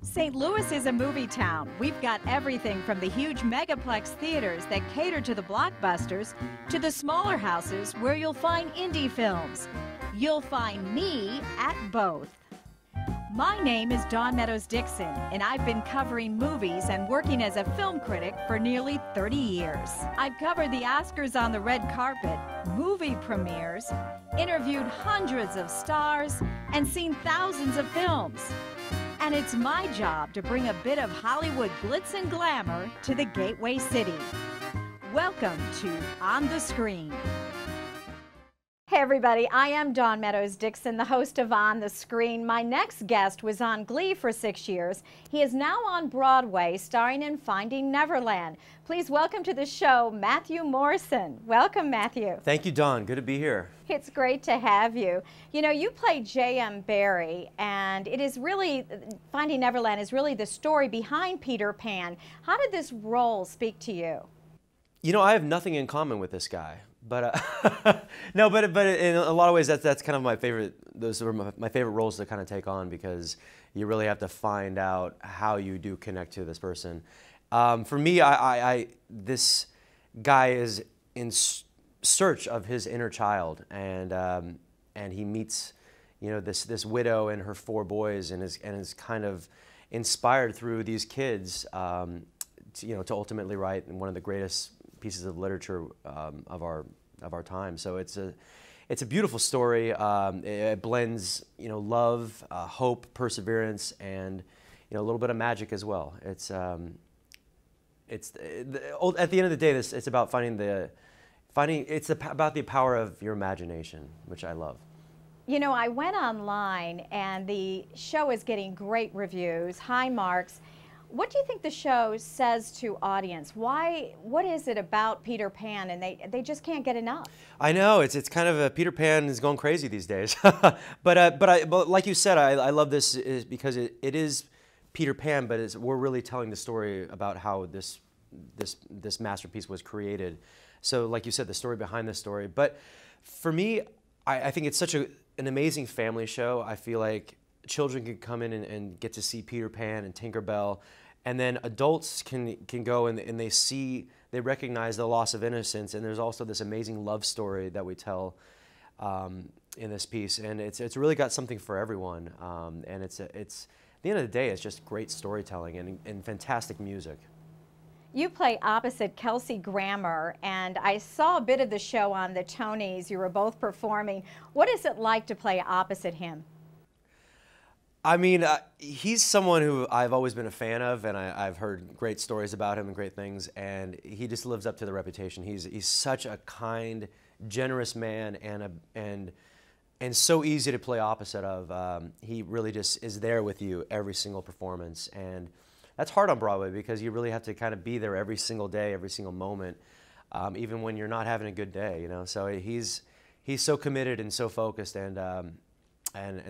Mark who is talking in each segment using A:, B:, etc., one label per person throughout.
A: St. Louis is a movie town. We've got everything from the huge megaplex theaters that cater to the blockbusters to the smaller houses where you'll find indie films. You'll find me at both. My name is Dawn Meadows Dixon, and I've been covering movies and working as a film critic for nearly 30 years. I've covered the Oscars on the red carpet, movie premieres, interviewed hundreds of stars, and seen thousands of films. And it's my job to bring a bit of Hollywood glitz and glamour to the Gateway City. Welcome to On the Screen. Hey everybody, I am Dawn Meadows Dixon, the host of On the Screen. My next guest was on Glee for 6 years. He is now on Broadway, starring in Finding Neverland. Please welcome to the show, Matthew Morrison. Welcome, Matthew.
B: Thank you, Dawn. Good to be here.
A: It's great to have you. You know, you play J.M. Barrie, and it is really, Finding Neverland is really the story behind Peter Pan. How did this role speak to you?
B: You know, I have nothing in common with this guy. But no, but in a lot of ways that's kind of my favorite. Those are my favorite roles to kind of take on, because you really have to find out how you do connect to this person. For me, this guy is in search of his inner child, and he meets, you know, this widow and her 4 boys, and is kind of inspired through these kids, to ultimately write one of the greatest pieces of literature of our time. So it's a beautiful story. It blends, you know, love, hope, perseverance, and, you know, a little bit of magic as well. At the end of the day, it's about it's about the power of your imagination, which I love.
A: You know, I went online and the show is getting great reviews, high marks. What do you think the show says to audience? What is it about Peter Pan, and they just can't get enough?
B: I know, it's kind of Peter Pan is going crazy these days. but like you said, I love this because it is Peter Pan, but we're really telling the story about how this masterpiece was created. So like you said, the story behind the story. But for me, I think it's such an amazing family show. I feel like children can come in and get to see Peter Pan and Tinkerbell, and then adults can go and they recognize the loss of innocence, and there's also this amazing love story that we tell in this piece, and it's really got something for everyone, and it's at the end of the day, it's just great storytelling and fantastic music.
A: You play opposite Kelsey Grammer, and I saw a bit of the show on the Tonys. You were both performing. What is it like to play opposite him?
B: I mean, he's someone who I've always been a fan of, and I've heard great stories about him and great things, and he just lives up to the reputation. He's such a kind, generous man, and so easy to play opposite of. He really just is there with you every single performance, and that's hard on Broadway because you really have to kind of be there every single day, every single moment, even when you're not having a good day, you know. So he's so committed and so focused, and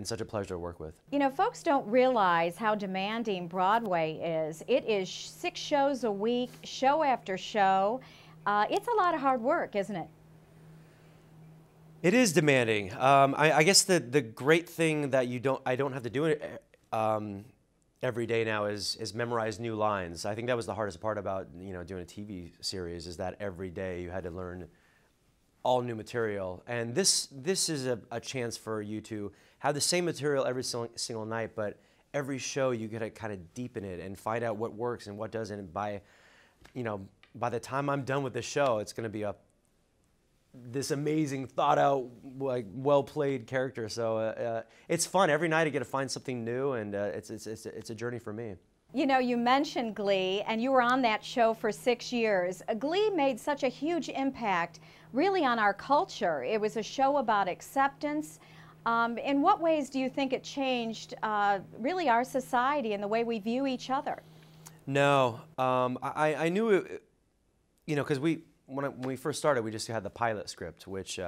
B: such a pleasure to work with. You
A: know, folks don't realize how demanding Broadway is. It is 6 shows a week, show after show. It's a lot of hard work, isn't it?
B: It is demanding. I guess the great thing that I don't have to do it every day now is memorize new lines. I think that was the hardest part about, you know, doing a TV series, is that every day you had to learn all new material, and this is a chance for you to have the same material every single night, but every show you get to kind of deepen it and find out what works and what doesn't. And by the time I'm done with the show, it's going to be this amazing, thought out, like well played character. So it's fun every night. I get to find something new, and it's a journey for me.
A: You know, you mentioned Glee, and you were on that show for 6 years. Glee made such a huge impact, really, on our culture. It was a show about acceptance. In what ways do you think it changed, really, our society and the way we view each other?
B: No, I knew it, you know, because when we first started, we just had the pilot script, which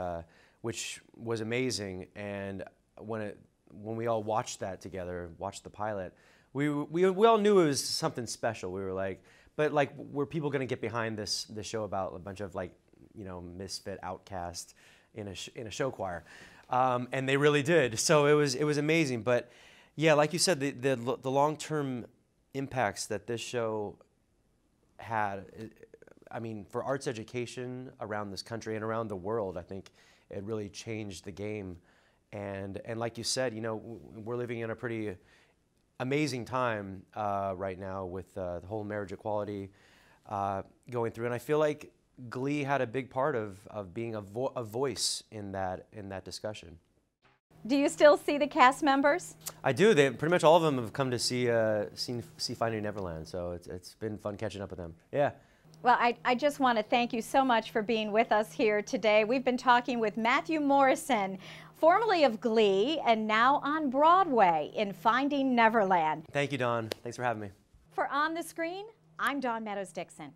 B: was amazing, and when we all watched that together, watched the pilot, we all knew it was something special. We were like, but like, were people going to get behind this show about a bunch of, like, you know, misfit outcasts in a show choir? And they really did. So it was amazing. But yeah, like you said, the long-term impacts that this show had, I mean, for arts education around this country and around the world, I think it really changed the game. And like you said, you know, we're living in a pretty amazing time right now with the whole marriage equality going through. And I feel like Glee had a big part of being a voice in that discussion.
A: Do you still see the cast members?
B: I do. They pretty much all of them have come to see Finding Neverland, so it's been fun catching up with them. Yeah.
A: Well, I just want to thank you so much for being with us here today. We've been talking with Matthew Morrison, formerly of Glee and now on Broadway in Finding Neverland.
B: Thank you, Dawn. Thanks for having me.
A: For On the Screen, I'm Dawn Meadows Dixon.